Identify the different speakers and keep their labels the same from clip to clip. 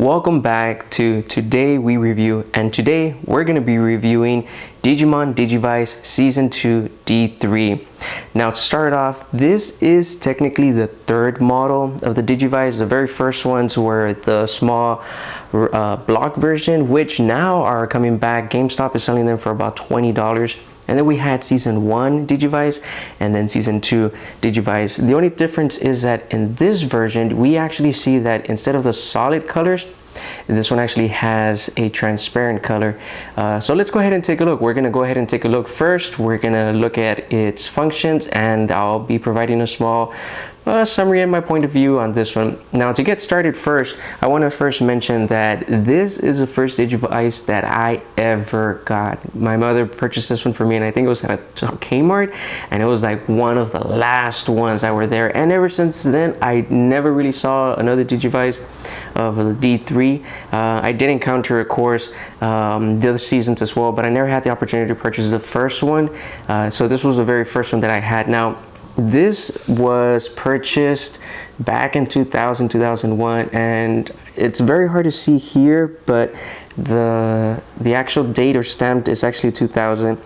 Speaker 1: Welcome back to Today We Review, and today we're going to be reviewing Digimon Digivice Season 2 D3. Now to start off, this is technically the third model of the Digivice. The very first ones were the small block version, which now are coming back. GameStop is selling them for about $20. And then we had Season 1 Digivice and then Season 2 Digivice. The only difference is that in this version, we actually see that instead of the solid colors, this one actually has a transparent color. So let's go ahead and take a look. We're going to go ahead and take a look first. We're going to look at its functions, and I'll be providing a small summary and my point of view on this one. Now to get started first, I want to first mention that this is the first Digivice that I ever got. My mother purchased this one for me, and I think it was at a Kmart, and it was like one of the last ones that were there. And ever since then, I never really saw another Digivice of the D3. I did encounter, of course, the other seasons as well, but I never had the opportunity to purchase the first one. So this was the very first one that I had. Now, this was purchased back in 2001, and it's very hard to see here, but the actual date or stamped is actually 2000.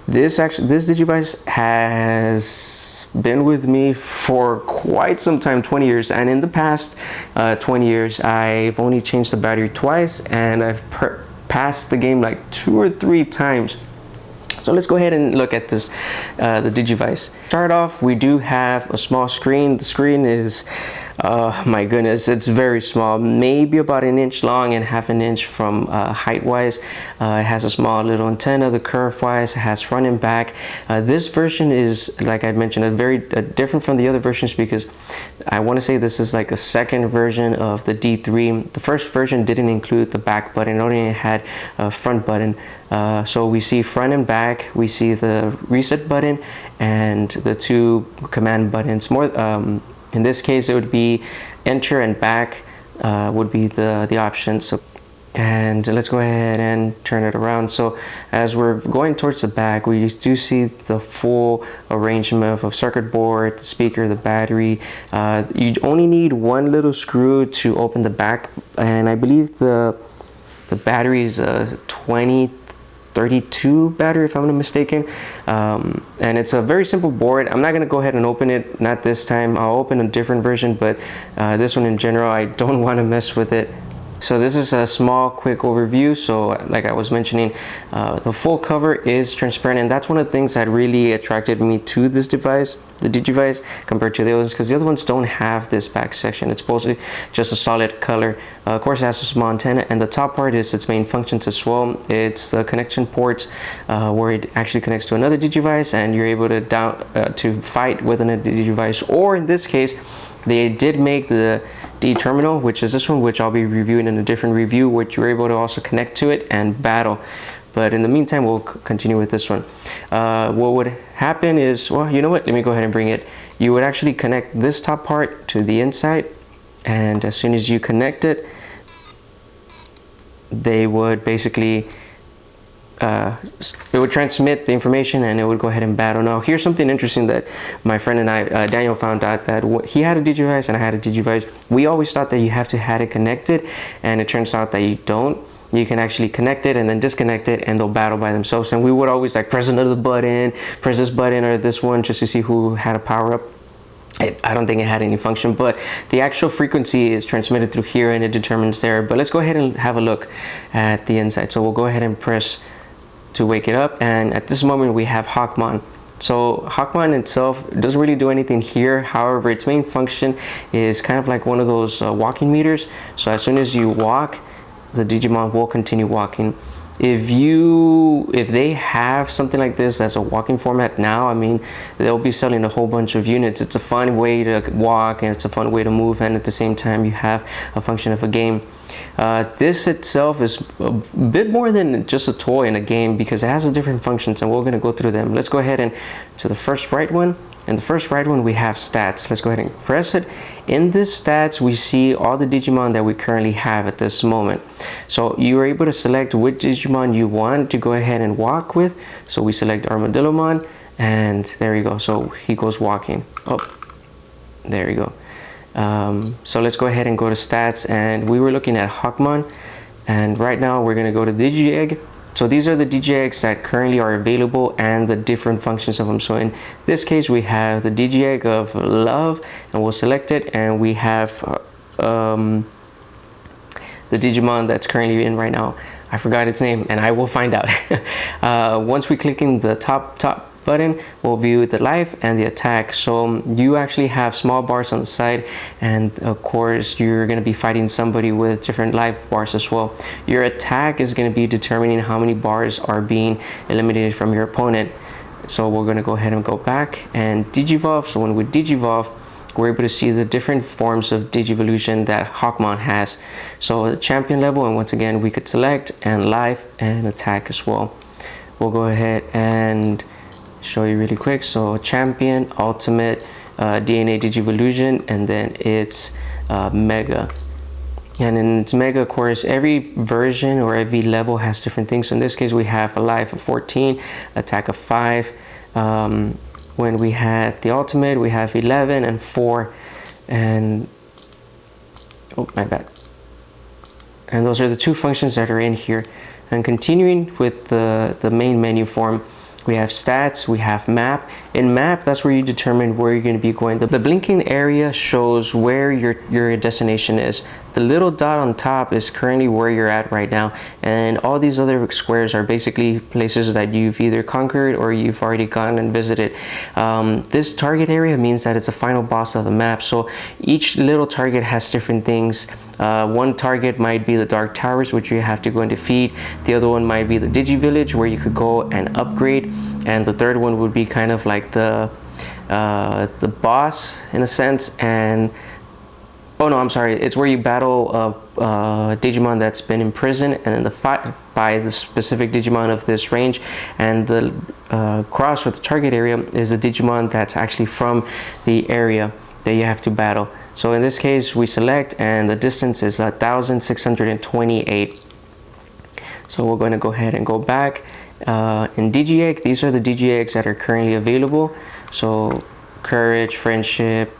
Speaker 1: This Digivice has been with me for quite some time, 20 years, and in the past 20 years I've only changed the battery twice, and I've passed the game like 2 or 3 times. So let's go ahead and look at this, the Digivice. Start off, we do have a small screen. The screen is, my goodness, it's very small, maybe about 1 inch long and ½ inch from height-wise. It has a small little antenna. The curve-wise, it has front and back. This version is, like I mentioned, very different from the other versions, because I want to say this is like a second version of the D3. The first version didn't include the back button; it only had a front button. So we see front and back, we see the reset button and the 2 command buttons. In this case, it would be enter and back would be the option. So, and let's go ahead and turn it around. So as we're going towards the back, we do see the full arrangement of circuit board, the speaker, the battery. You only need one little screw to open the back, and I believe the battery is a 2032 battery, if I'm not mistaken. And it's a very simple board. I'm not going to go ahead and open it, not this time. I'll open a different version, but this one in general, I don't want to mess with it. So this is a small quick overview. So like I was mentioning, the full cover is transparent, and that's one of the things that really attracted me to this device, the Digivice, compared to the others, because the other ones don't have this back section. It's supposed to be just a solid color. Of course, it has a small antenna, and the top part is its main functions as well. It's the connection ports where it actually connects to another Digivice, and you're able to fight with another Digivice. Or in this case, they did make the D terminal, which is this one, which I'll be reviewing in a different review, which you're able to also connect to it and battle. But in the meantime, we'll continue with this one. What would happen is, well, you know what? Let me go ahead and bring it. You would actually connect this top part to the inside, and as soon as you connect it, they would basically it would transmit the information, and it would go ahead and battle. Now, here's something interesting that my friend and I, Daniel, found out, that he had a Digivice and I had a Digivice. We always thought that you have to have it connected, and it turns out that you don't. You can actually connect it and then disconnect it, and they'll battle by themselves. And we would always like press another button, press this button or this one, just to see who had a power up. I don't think it had any function, but the actual frequency is transmitted through here, and it determines there. But let's go ahead and have a look at the inside. So we'll go ahead and press to wake it up, and at this moment we have Hawkmon. So Hawkmon itself doesn't really do anything here. However, its main function is kind of like one of those walking meters. So as soon as you walk, the Digimon will continue walking. If they have something like this as a walking format now, I mean, they'll be selling a whole bunch of units. It's a fun way to walk, and it's a fun way to move, and at the same time you have a function of a game. This itself is a bit more than just a toy in a game, because it has different functions, and we're going to go through them. Let's go ahead and to the first right one. In the first right one, we have stats. Let's go ahead and press it. In this stats, we see all the Digimon that we currently have at this moment. So you're able to select which Digimon you want to go ahead and walk with. So we select Armadillomon, and there you go. So he goes walking. Oh, there you go. So let's go ahead and go to stats, and we were looking at Hawkmon, and right now we're going to go to Digi-Egg. So these are the Digi-Eggs that currently are available and the different functions of them. So in this case we have the Digi-Egg of Love, and we'll select it, and we have the Digimon that's currently in right now. I forgot its name, and I will find out. Once we click in the top button, we'll view the life and the attack. So you actually have small bars on the side, and of course you're going to be fighting somebody with different life bars as well. Your attack is going to be determining how many bars are being eliminated from your opponent. So we're going to go ahead and go back and Digivolve. So when we Digivolve, we're able to see the different forms of Digivolution that Hawkmon has. So the champion level, and once again we could select, and life and attack as well. We'll go ahead and show you really quick. So champion, ultimate, DNA Digivolution, and then it's mega. And in its mega, of course, every version or every level has different things. So in this case we have a life of 14, attack of 5. When we had the ultimate, we have 11 and 4, and oh my bad. And those are the two functions that are in here. And continuing with the main menu form, we have stats, we have map. In map, that's where you determine where you're going to be going. The blinking area shows where your destination is. The little dot on top is currently where you're at right now, and all these other squares are basically places that you've either conquered or you've already gone and visited. This target area means that it's a final boss of the map, so each little target has different things. One target might be the Dark Towers, which you have to go and defeat. The other one might be the Digi Village, where you could go and upgrade, and the third one would be kind of like the boss in a sense. And oh no, I'm sorry, it's where you battle a Digimon that's been imprisoned, and then the fight by the specific Digimon of this range, and the cross with the target area is a Digimon that's actually from the area that you have to battle. So in this case we select, and the distance is 1,628. So we're going to go ahead and go back. In Digi-Egg, these are the Digi-Eggs that are currently available. So courage, friendship,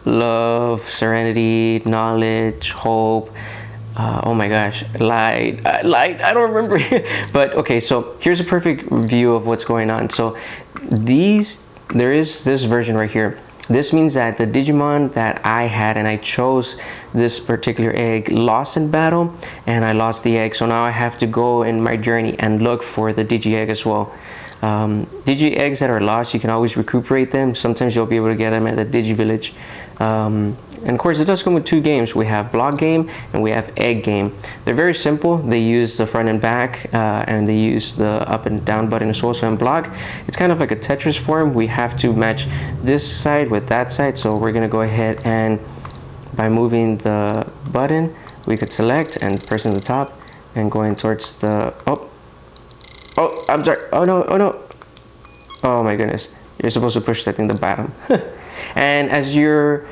Speaker 1: love, serenity, knowledge, hope, oh my gosh, light, I don't remember. But okay, so here's a perfect view of what's going on. So there is this version right here. This means that the Digimon that I had, and I chose this particular egg, lost in battle, and I lost the egg. So now I have to go in my journey and look for the Digi-Egg as well. Digi-Eggs that are lost, you can always recuperate them. Sometimes you'll be able to get them at the Digi Village. And of course it does come with two games. We have block game and we have egg game. They're very simple. They use the front and back, and they use the up and down button as well. So in block, it's kind of like a Tetris form. We have to match this side with that side. So we're gonna go ahead, and by moving the button, we could select and pressing the top and going towards the, oh, I'm sorry, oh no, oh my goodness, you're supposed to push that thing the bottom. And as you're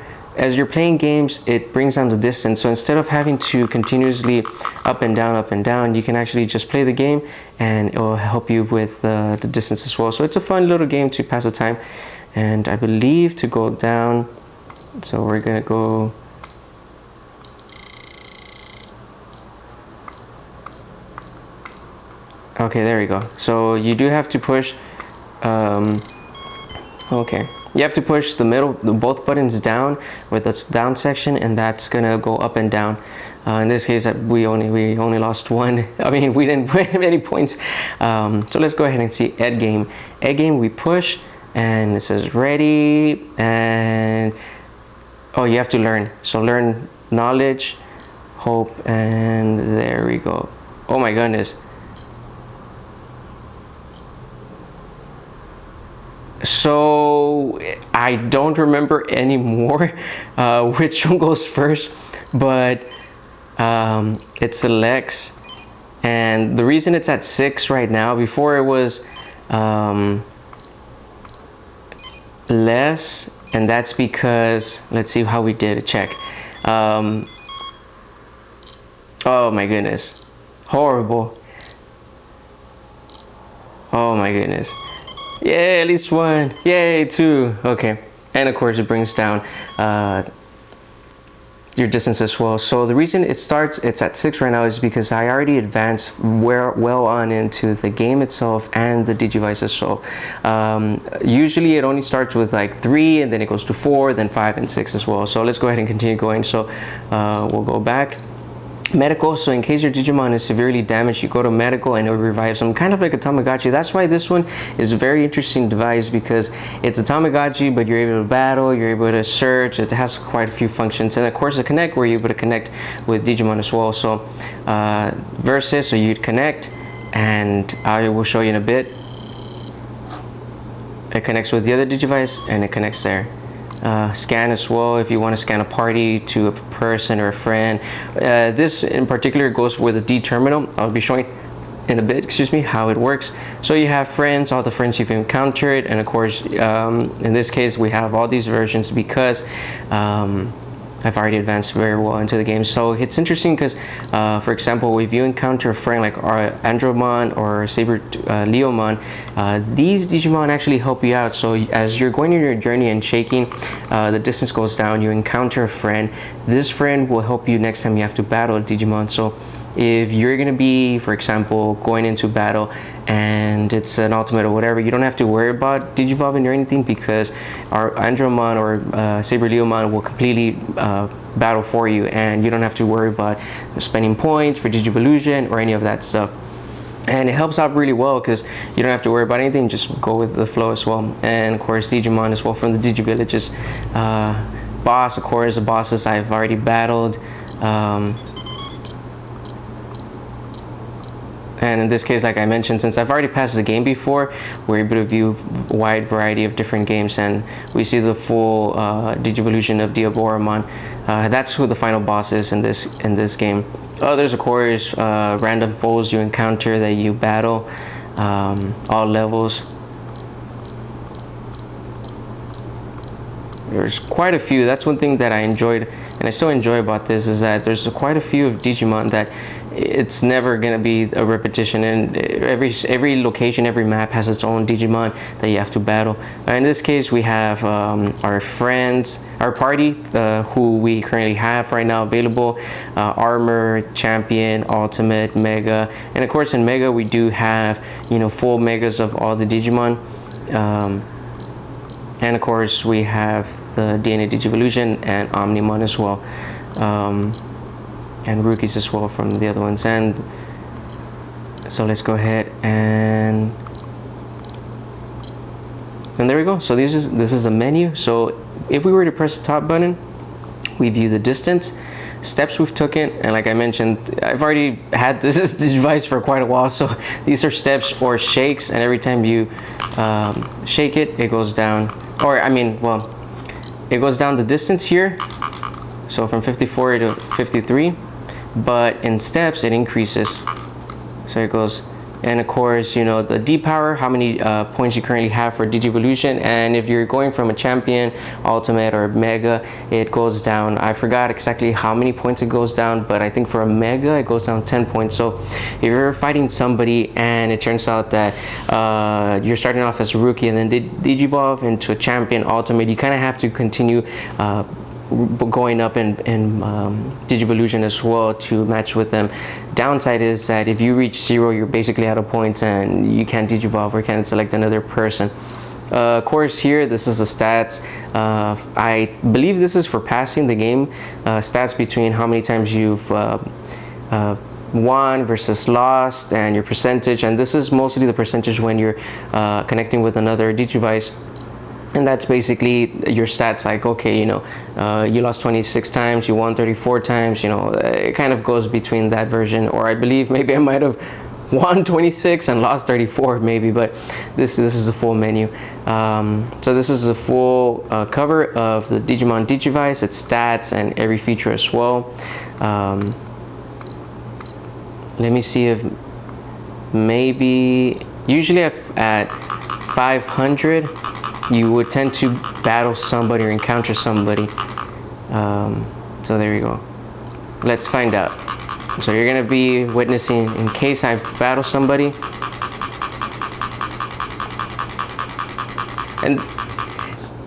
Speaker 1: playing games, it brings down the distance. So instead of having to continuously up and down, you can actually just play the game, and it will help you with the distance as well. So it's a fun little game to pass the time. And I believe to go down, so we're gonna go, okay, there we go. So you do have to push, okay, you have to push both buttons down with the down section, and that's gonna go up and down. In this case, we only lost one. I mean, we didn't win any points. So let's go ahead and see egg game. Egg game, we push, and it says ready, and oh, you have to learn. So learn knowledge, hope, and there we go. Oh my goodness. So I don't remember anymore which one goes first, but it selects, and the reason it's at 6 right now, before it was less, and that's because, let's see how we did it, check. Oh my goodness, horrible. Oh my goodness. Yay, at least one. Yay, 2. Okay. And of course it brings down your distance as well. So the reason it's at 6 right now is because I already advanced well on into the game itself and the Digivices. So usually it only starts with like 3, and then it goes to 4, then 5 and 6 as well. So let's go ahead and continue going. So we'll go back. Medical, so in case your Digimon is severely damaged, you go to medical and it will revive them, kind of like a Tamagotchi. That's why this one is a very interesting device, because it's a Tamagotchi, but you're able to battle, you're able to search, it has quite a few functions, and of course the connect, where you're able to connect with Digimon as well. So versus, so you'd connect, and I will show you in a bit. It connects with the other Digivice and it connects there. Scan as well, if you want to scan a party to a person or a friend. This in particular goes with a D terminal. I'll be showing in a bit, excuse me, how it works. So you have friends, all the friends you've encountered, and of course in this case we have all these versions because I've already advanced very well into the game. So it's interesting because, for example, if you encounter a friend like Andromon or Saber Leomon, these Digimon actually help you out. So as you're going on your journey and shaking, the distance goes down, you encounter a friend. This friend will help you next time you have to battle a Digimon. So if you're going to be, for example, going into battle and it's an ultimate or whatever, you don't have to worry about Digivolving or anything, because our Andromon or Saber Leomon will completely battle for you, and you don't have to worry about spending points for Digivolution or any of that stuff. And it helps out really well because you don't have to worry about anything, just go with the flow as well. And of course Digimon as well from the Digivillages. Boss, of course, the bosses I've already battled. And in this case, like I mentioned, since I've already passed the game before, we're able to view a wide variety of different games, and we see the full Digivolution of Diaboromon. That's who the final boss is in this game. There's of course random foes you encounter that you battle, all levels. There's quite a few. That's one thing that I enjoyed, and I still enjoy about this, is that there's quite a few of Digimon that it's never gonna be a repetition, and every location, every map has its own Digimon that you have to battle. In this case, we have our friends, our party, who we currently have right now available: Armor, Champion, Ultimate, Mega, and of course in Mega we do have, you know, full megas of all the Digimon. And of course we have the DNA Digivolution and Omnimon as well, and rookies as well from the other ones. And so let's go ahead and there we go. So this is a menu. So if we were to press the top button, we view the distance, steps we've taken, and like I mentioned, I've already had this device for quite a while, so these are steps or shakes, and every time you shake it, it goes down, or I mean, well, it goes down the distance here, so from 54 to 53, but in steps it increases, so it goes. And of course, you know, the D power, how many points you currently have for Digivolution, and if you're going from a Champion, Ultimate, or Mega, it goes down. I forgot exactly how many points it goes down, but I think for a Mega it goes down 10 points. So if you're fighting somebody and it turns out that you're starting off as a rookie and then Digivolve into a Champion, Ultimate, you kind of have to continue going up in Digivolution as well to match with them. Downside is that if you reach 0, you're basically out of points and you can't Digivolve or can't select another person. Of course, here this is the stats. I believe this is for passing the game. Stats between how many times you've won versus lost, and your percentage. And this is mostly the percentage when you're connecting with another Digivice. And that's basically your stats, like, okay, you know, you lost 26 times, you won 34 times, you know, it kind of goes between that version. Or I believe maybe I might have won 26 and lost 34 maybe, but this is a full menu. So this is a full cover of the Digimon Digivice, its stats and every feature as well. Let me see if maybe, usually at 500, you would tend to battle somebody or encounter somebody. So there you go. Let's find out. So you're gonna be witnessing, in case I battle somebody. And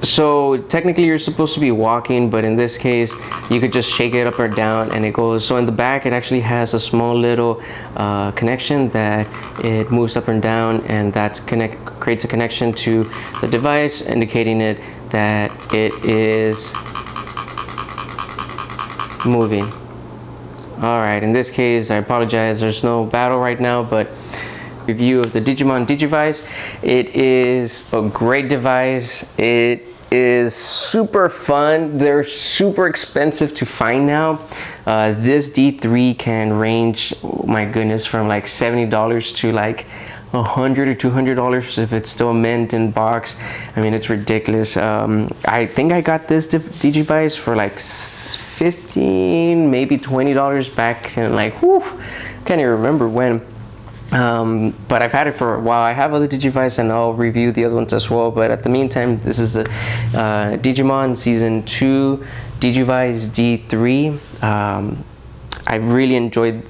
Speaker 1: so technically you're supposed to be walking, but in this case, you could just shake it up or down and it goes. So in the back it actually has a small little connection that it moves up and down, and that creates a connection to the device, indicating it that it is moving. Alright, in this case I apologize, there's no battle right now, but review of the Digimon Digivice. It is a great device. It is super fun. They're super expensive to find now. This D3 can range, oh my goodness, from like $70 to like $100 or $200 if it's still mint in box. I mean, it's ridiculous. I think I got this Digivice for like $15, maybe $20 back, and like, whew, can't even remember when. But I've had it for a while. I have other Digivice and I'll review the other ones as well, but at the meantime, this is a Digimon Season 2 Digivice D3. I've really enjoyed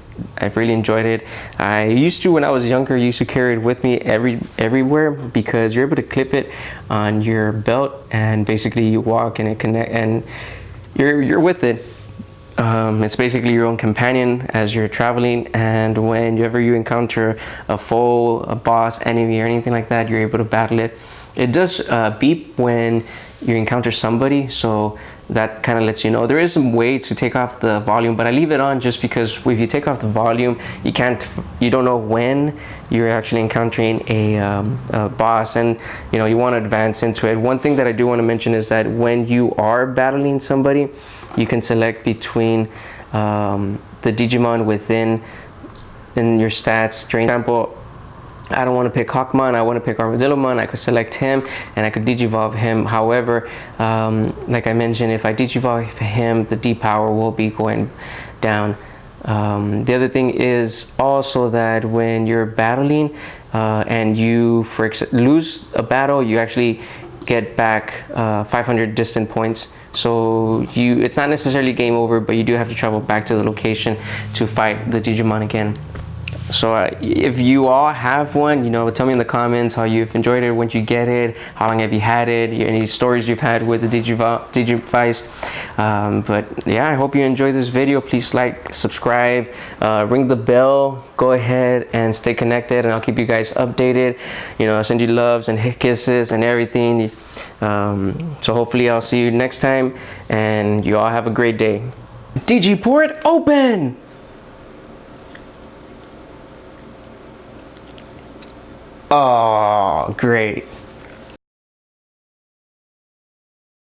Speaker 1: it. I used to, when I was younger, used to carry it with me everywhere, because you're able to clip it on your belt and basically you walk and it connect and you're with it. It's basically your own companion as you're traveling, and whenever you encounter a foe, a boss, enemy, or anything like that, you're able to battle it. It does beep when you encounter somebody, so that kind of lets you know. There is some way to take off the volume, but I leave it on just because if you take off the volume, you don't know when you're actually encountering a boss, and you want to advance into it. One thing that I do want to mention is that when you are battling somebody, you can select between the Digimon within your stats. For example, I don't want to pick Hawkmon, I want to pick Armadillomon. I could select him and I could Digivolve him. However, like I mentioned, if I Digivolve him, the D power will be going down. The other thing is also that when you're battling and you lose a battle, you actually get back 500 distant points. So it's not necessarily game over, but you do have to travel back to the location to fight the Digimon again. So if you all have one, tell me in the comments how you've enjoyed it, when you get it, how long have you had it, any stories you've had with the Digivice. But yeah, I hope you enjoyed this video. Please like, subscribe, ring the bell, go ahead and stay connected, and I'll keep you guys updated. I'll send you loves and kisses and everything. So hopefully I'll see you next time, and you all have a great day. Digiport open! Oh, great.